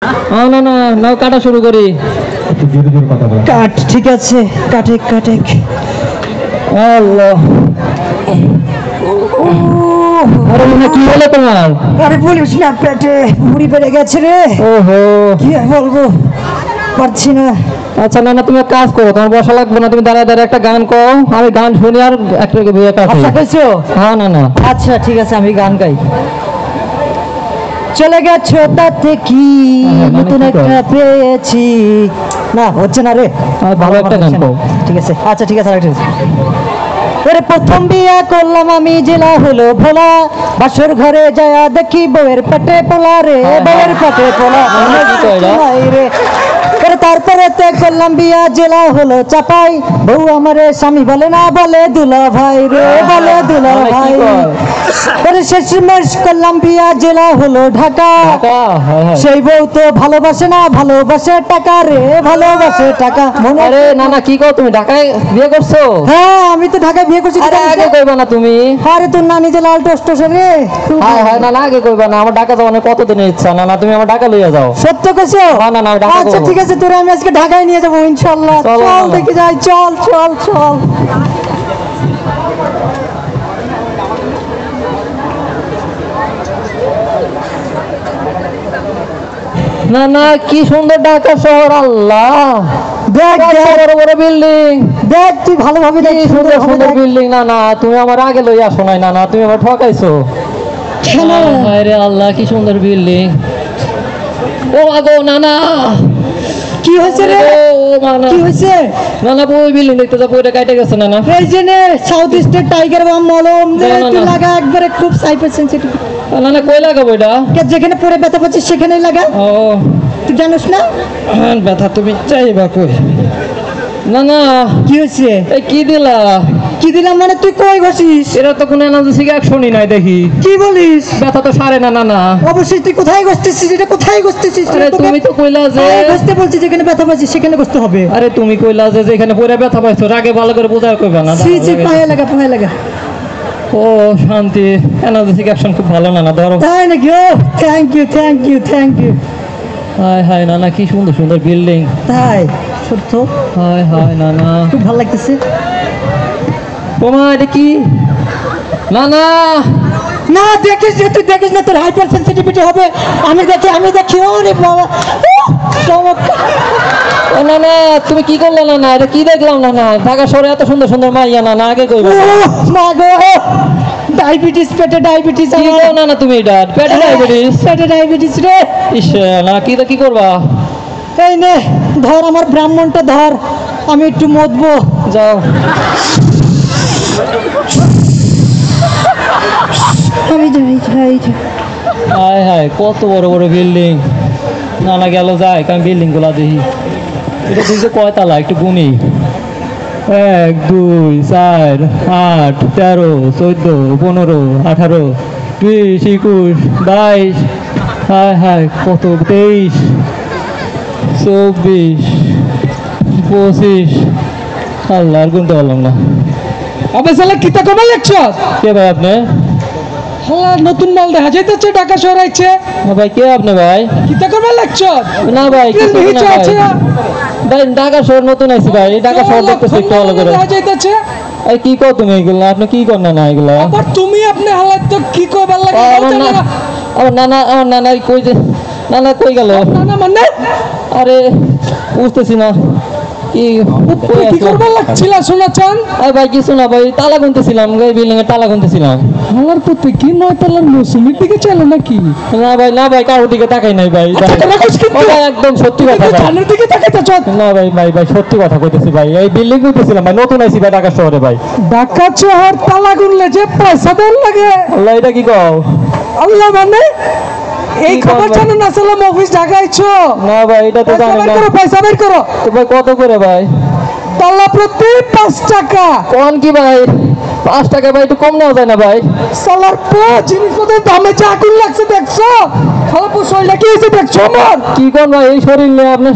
না না নাও কাটা শুরু করি। কাট, ঠিক আছে, কাটে কাটে। আল্লাহ, আরে মনে কি হলো তোমার? আরে বলিস না, পেটে মুড়ি বেড়ে গেছে রে। ওহো, কি আর বলবো, পারছি না। আচ্ছা না না, তুমি এক কাজ করো, তোমার বসা লাগবে না, তুমি দাঁড়ায় দাঁড়ায় একটা গান কও, আমি গান শুনি আর একটা বিয়ে কাটি। আচ্ছা কইছো? হ্যাঁ না না, আচ্ছা ঠিক আছে, আমি গান গাই। চলে গেছো তাতে কি, নতুন একটা পেয়েছি। না হচ্ছে না রে, ভালো একটা গান কও। ঠিক আছে, আচ্ছা ঠিক আছে, আরেকটা। ওরে প্রথম বিয়া করলাম আমি, জেলা হলো ভোলা, বাসর ঘরে যায়া দেখি বউয়ের পেটে পোলা রে, বউয়ের পেটে পোলা রে। তারপরে করলাম বিয়া, জেলা হলো চাপাই, বউ আমারে স্বামী বলে না, বলে দুলা ভাই রে, বলে দুলা ভাই। পরে শেষমেশ করলাম বিয়া, জেলা হলো ঢাকা, সেই বউ তো ভালোবাসে না, ভালোবাসে টাকা রে, ভালোবাসে টাকা। মনে আরে না না, কি কও, তুমি ঢাকায় বিয়ে করছো? হ্যাঁ আমি তো ঢাকায় বিয়ে করছি। আরে আগে কইবা না তুমি? আরে তোর নানি যে লাল টোস্ট রে। হ্যাঁ হ্যাঁ, না না আগে কইবা না, আমার ঢাকা যাওয়ার কতদিনের ইচ্ছা। না না, তুমি আমার ঢাকা লইয়া যাও। সত্য কইছো? না না না, ঢাকা। আচ্ছা ঠিক আছে, তোরে আমি আজকে ঢাকায় নিয়ে যাবো ইনশাআল্লাহ। চল দেখি যাই, চল চল চল। না না, কি সুন্দর ঢাকা শহর, আল্লাহ। দেখ বড় বড় বিল্ডিং, দেখ তুই ভালোভাবে দেখ, সুন্দর সুন্দর বিল্ডিং। না না, তুমি আমার আগে লই আসো নাই। না না, তুমি আমার ঠকাইছো। আরে আল্লাহ, কি সুন্দর বিল্ডিং। ও আগো না না, কি হয়েছে রে? কি হয়েছে? না না, ওই বিল্ডিং দেখতে যাবো, ওইটা কাটে গেছে। না না, এই যে নে সাউথ ইস্টের টাইগার বাম মলম দে, তুই লাগা একবারে, খুব সাইপার সেনসিটিভ। না না, কই লাগাবো এটা? যেখানে পরে ব্যথা পাচ্ছিস সেখানেই লাগা। ও তুই জানিস না ব্যথা তুমি চাইবা কই? না না, কি হয়েছে? এই কি দিলা? কি দিলাম মানে তুই কই ঘষিস? এরা তো কোনো এনার্জি অ্যাকশনই নাই দেখি। কি বলিস? ব্যথা তো সারে না। না না, অবশ্যই তুই কোথায় ঘষতেছিস? এটা কোথায় ঘষতেছিস? আরে তুমি তো কইলা যে ঘষতে বলছি, যেখানে ব্যথা পাচ্ছিস সেখানে ঘষতে হবে। আরে তুমি কইলা যে যেখানে পরে ব্যথা পাইছো, আগে ভালো করে বোঝা কইবা না। জি জি, পায়ে লাগা, পায়ে লাগা। ও শান্তি, এনার্জি অ্যাকশন খুব ভালো। না না, ধরো। তাই নাকি? ও thank you thank you thank you. হায় হায় না না, কি সুন্দর সুন্দর বিল্ডিং। তাই সত্য? হায় হায় না না, খুব ভালো লাগতেছে। ওমা এটা কি? না না না দেখিস যে, তুই দেখিস না, তোর হাইপার সেনসিটিভিটি হবে। আমি দেখি ওরে বাবা, না না, তুমি কি করলে? না না, এটা কি দেখলাম? না না, ঢাকা শহরে এত সুন্দর সুন্দর মাইয়া। না না, আগে কইবা। মা গো, ডায়াবেটিস, পেটে ডায়াবেটিস। কি কও? না না, তুমি এটা পেটে ডায়াবেটিস? পেটে ডায়াবেটিস রে। ইস না, কি করবা? এই নে ধর, আমার ব্রাহ্মণটা ধর, আমি একটু মদবো। যাও। হায় হায়, কত বড় বড় বিল্ডিং। না না, গেল যাই, আমি বিল্ডিং গুলা দেখি। এটা দিচ্ছে কয়তালা, একটু গুনি। 1 2 4 8 13 14 15 18 20 21 22। হায় হায়, কত, 23 24 25। আল্লাহ, আর গুনতে পারলাম না। আবে শালা কিতা কমা লাগছো? কে ভাই আপনি? শালা নতুন মাল দেখা যাইতেছে, ঢাকা শহর আইছে। ভাই কে আপনি ভাই? কিতা কমা লাগছো? না ভাই, কিছু না ভাই। ভাই ঢাকা শহর নতুন আইছি ভাই, ঢাকা শহর দেখতেছি একটু ভালো করে। দেখা যাইতেছে। এই কি কও তুমি এগুলা? আপনি কি করেন না এগুলা? আবার তুমি আপনি হালাত তো কি কইবার লাগে? আমার নানা কই যে, নানা কই গেল? না মানে আরে বুঝতেছি না কি করবার লাগছিল। শোনা চান? আরে ভাই কিছু না ভাই, তালা গুনতেছিলাম, বিল্ডিং এর তালা গুনতেছিলাম। আমার পুত্র কি 9 তলার মৌসুমীর দিকে চলে নাকি? না ভাই কারোর দিকে তাকাই নাই ভাই। একদম সত্যি কথা ভাই, জানের দিকে তাকাইতে চল। না ভাই সত্যি কথা কইতেছি ভাই, এই বিল্ডিং গুনতেছিলাম ভাই, নতুন আইছি ভাই ঢাকা শহরে ভাই। ঢাকা শহর তালা গুনলে যে পয়সা দেন লাগে। আল্লাহ, এটা কি কও? আল্লাহ মানে এই খবর জানো না? সালাম অফিস ঢাকাইছো? না ভাই, এটা তো জানি না। পয়সা বের করো। তো ভাই কত করে ভাই? তালা প্রতি 5 টাকা। কোন কি ভাই? 5 টাকা ভাই, একটু কম নেওয়া যায় না ভাই? সালার পো জিনিসপত্রের দামে যে আগুন লাগছে দেখছো? খারাপ শরীরটা কি হয়েছে দেখছো আমার? কি কোন ভাই, এই শরীর নিয়ে আপনি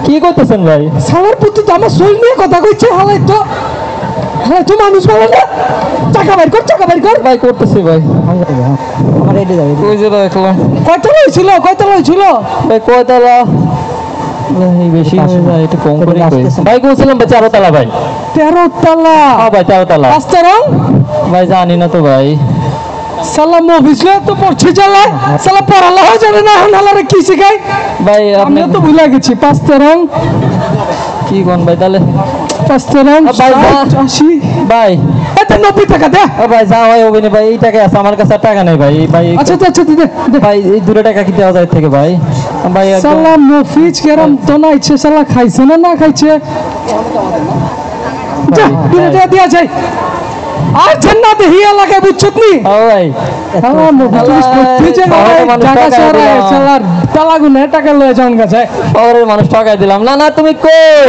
কি করতেছেন ভাই? সালার প্রতি আমার শরীর নিয়ে কথা কইছে হালাই তো। হ্যাঁ তুই মানুষ বলে না, টাকা বের কর, টাকা বের কর। ভাই করতেছি ভাই। আমার এটি যাবে ওই যে দেখলাম কয়তলা হয়েছিল, কয়তলা হয়েছিল? ভাই কয়তলা এই বেশি হয়ে যায়, একটু কম করে কই। ভাই বলছিলাম ভাই 4 তলা ভাই। 13 তলা। হ্যাঁ ভাই 4 তলা। 5 রং ভাই জানি না তো ভাই। সালাম অফিসলে তো পড়ছে চালায়, সালা পড়ালেখা জানে না, হানালারে কি শিখায়? ভাই আপনি আমিও তো ভুলে গেছি। 5 রং কি কোন ভাই তাহলে? 5 রং ভাই, 80 ভাই এটা 90 টাকা দে। ভাই যা ভাই অভিনয় ভাই, এই টাকা আছে আমার কাছে, আর টাকা নেই ভাই। ভাই আচ্ছা আচ্ছা দে দে। ভাই এই 2 টাকা কি দেওয়া যায় থেকে ভাই? ভাই একদম সালাম মফিজ কেরম তো না ইচ্ছে, সালা খাইছে না না খাইছে? যা দিয়ে দিয়া যায়। আর জান্নাত হি এলাকায় বুঝছত নি? ও ভাই সালাম মফিজ বুঝছে না টাকা সরায়, সালার তালাগুনে টাকা লয়ে যান গেছে। শহরের মানুষ ঠকাই দিলাম। না না তুমি কই?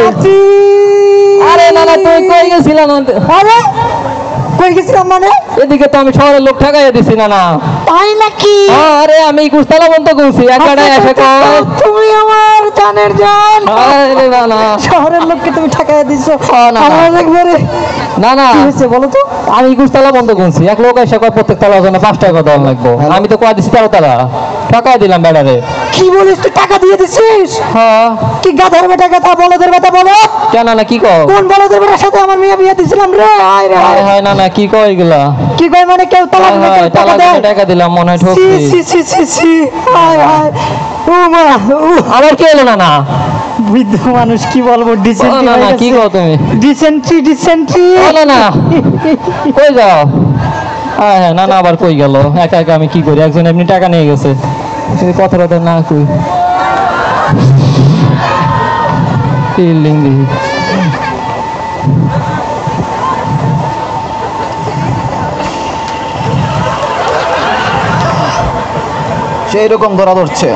আরে না না তুমি কই গেছিলা? না আরে কই গেছিলাম মানে? এদিকে তো আমি শহরের লোক ঠকাইয়া দিছি। না না তাই নাকি? আরে আমি কুস্তালা বন্ধ করছি, একাডা এসে কয় তুমি আমার জানের জান। আরে না না শহরের লোককে তুমি ঠকাইয়া দিছো। না, না। আমার একবারে না না কি হয়েছে বলো তো? আমি কুস্তালা বন্ধ করছি, এক লোক এসে কয় প্রত্যেক তালার জন্য 5 টাকা দেওয়া লাগবো। আমি তো কয়া দিছি 13 তালা, ঠকাই দিলাম বেড়ারে। কি বলিস, তুই টাকা দিয়ে দিছিস? হ্যাঁ কি গাধার বেটা গাধা, বলদের বেটা বলো। কেন না কি কও? কোন বলদের বেটার সাথে আমার মেয়ে বিয়ে দিছিলাম রে? আয় রে হায় আয়। হায় না না কি কয় এগুলা? কি কই মানে কেউ তালাক না কেউ টাকা তালা দেয়? টাকা দিলাম মনে হয় সি ঠকছি। সি সি সি সি আয় আয়। ও মা ও আবার কি হলো? না না বৃদ্ধ মানুষ, কি বলবো, ও ডিসেন্ট্রি না না কি কও তুমি? Dysentery dysentery. ও না না কই যাও? হ্যাঁ হ্যাঁ না না আবার কই গেল? একা একা আমি কি করি? একজন এমনি টাকা নিয়ে গেছে, যদি কথা কথা না কই। ফিল্ডিং দেখি সেই রকম ধরা ধরছে।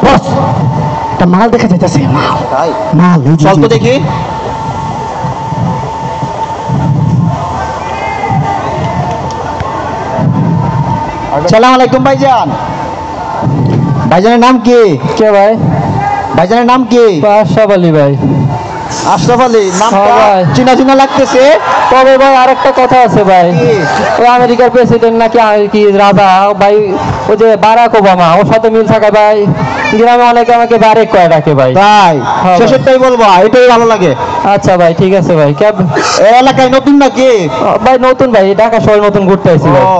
বস তা মাল দেখা যাইতেছে, মাল তাই মাল এই যে, চল তো এই যে। দেখি। সালাম আলাইকুম ভাইজান। ভাইজানের নাম কি? কে ভাই? ভাইজানের নাম কি? আশরাফ আলী ভাই। আশরাফ আলী। নামটা হ্যাঁ ভাই। চিনা চিনা লাগতেছে। তবে ভাই আরেকটা কথা আছে ভাই, কি? ওই আমেরিকার প্রেসিডেন্ট নাকি কি রাজা ভাই, ওই যে বারাক ওবামা, ওর সাথে মিল থাকে ভাই। গ্রামে অনেকে আমাকে বারেক কয়ে ডাকে ভাই। তাই হ্যাঁ ভাই। শেষেরটাই বলবো, এটাই ভালো লাগে। আচ্ছা ভাই ঠিক আছে ভাই। ক্যাব এই এলাকায় নতুন নাকি? ভাই নতুন ভাই, ঢাকা শহর নতুন ঘুরতে আসছি ভাই। ও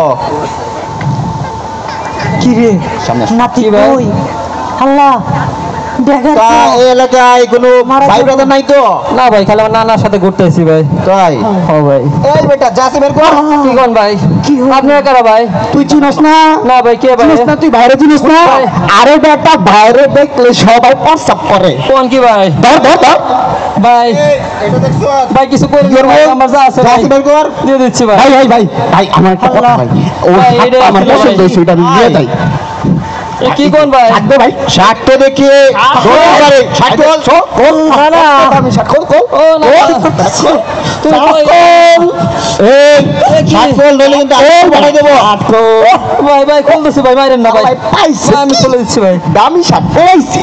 কি রে সামনে আসো। নাতি কি ভাই? কই? আল্লাহ দেখা তা এই এলাকায় কোনো মারা ভাই যাবো। ব্রাদার নাই তো? না ভাই খালি আমার নানার সাথে ঘুরতে আসছি ভাই। তাই ও ভাই এই বেটা যাসি বের কর। কি কোন ভাই? কি হলো? আপনি কারা ভাই? তুই চিনস না? না ভাই কে ভাই? চিনিস না, তুই বাইরে চিনিস না? ভাই। আরে বেটা বাইরে দেখলে সবাই প্রস্তাব করে। কোন কি ভাই? ধর ধর ধর। ভাই এটা দেখছো? ভাই কিছু করে দিন ভাই, আমার যা আছে ভাই যাসি বের কর। দিয়ে দিচ্ছি ভাই। ভাই ভাই ভাই ভাই আমার একটা কথা আল্লাহ। ভাই। ও ভাই, শার্টটা এটা আমার আসলে পছন্দ ভাই। হয়েছে, এটা নিয়ে যাই। এ কি কোন ভাই? থাকবে ভাই। শার্টটা দেখে ধরে পারে। শার্ট কল কল না, না। আমি শার্ট কল কল। ও না, না। তুমি কই? এই শার্ট কল নইলে কিন্তু আমি বানাই দেব। ভাই ভাই খুলতেছি ভাই, মারেন না ভাই। ভাই পাইছে। ভাই, আমি খুলে দিচ্ছি ভাই। দামি শার্ট পেয়েছি।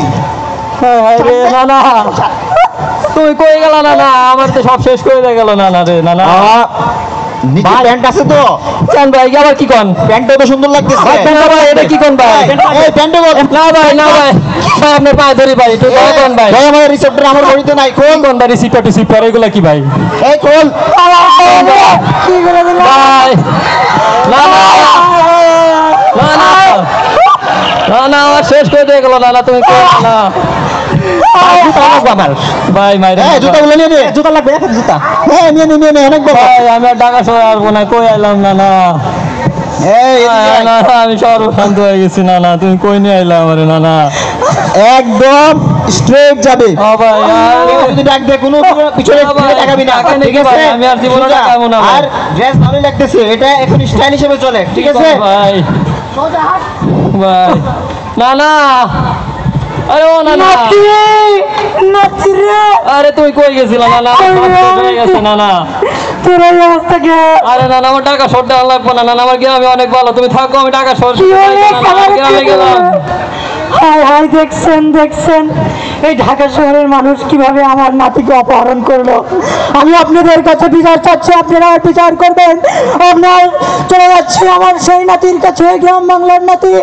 হায় হায় রে, না না তুমি কই গেল? না না আমার তো সব শেষ করে দিয়ে গেল। না না রে, না না নিচে প্যান্ট আছে তো? কেন ভাই আবার কি কোন? প্যান্টটা তো সুন্দর লাগতেছে। না ভাই এটা কি কোন ভাই? এই প্যান্টটা বল। না ভাই না ভাই, ভাই আপনার পায়ে ধরি ভাই, একটু দয়া করেন ভাই। ভাই আমার রিসেপ্টর আমার ঘড়িতে নাই। কোন কোন ভাই রিসিপ্ট টিসিপ্ট এগুলা কি ভাই? এই কল। কি করে দিল? ভাই না না না না না না আমার শেষ করে দিয়ে গেল। না না তুমি কই? না জুতা লাগবে আমার। ভাই মাইরে এই জুতাগুলো নিয়ে নে। জুতা লাগবে, এক জুতা। হ্যাঁ নিয়ে নে নিয়ে নে, অনেক বড়। ভাই আমি আর ঢাকা শহরে আসবো না, কই আইলাম? না না এই এদিকে আয়। না না আমি সর্বশান্ত হয়ে গেছি। না না তুমি কই নিয়ে আইলা আমারে? না না একদম স্ট্রেট যাবে। ও ভাই কেউ যদি ডাক দেয় কোনো পিছনে না ভাই, তাকাবি না। ডাকে নাকি ঠিক আছে? ভাই? আমি আর জীবনে সোজা। তাকাবো না ভাই। আর ড্রেস ভালোই লাগতেছে, এটা এখন স্টাইল হিসেবে চলে। ঠিক আছে? ভাই ভাই না না আরে ও না না নাতি রে, আরে তুই কই গেছিলা? না না সব শেষ হয়ে গেছে। না না তোর এই অবস্থা কে? আরে না আমার টাকা শর্ট দেওয়া লাগবে না, আমার গ্রামে অনেক ভালো, তুমি থাকো, আমি টাকা শর্ট কি হলো? গ্রামে গেলাম। হায় হায়, দেখছেন দেখছেন এই ঢাকা শহরের মানুষ কিভাবে আমার নাতিকে অপহরণ করলো। আমি আপনাদের কাছে বিচার চাচ্ছি, আপনারা বিচার করবেন। আপনার চলে যাচ্ছে আমার সেই নাতির কাছে, গ্রাম বাংলার নাতি।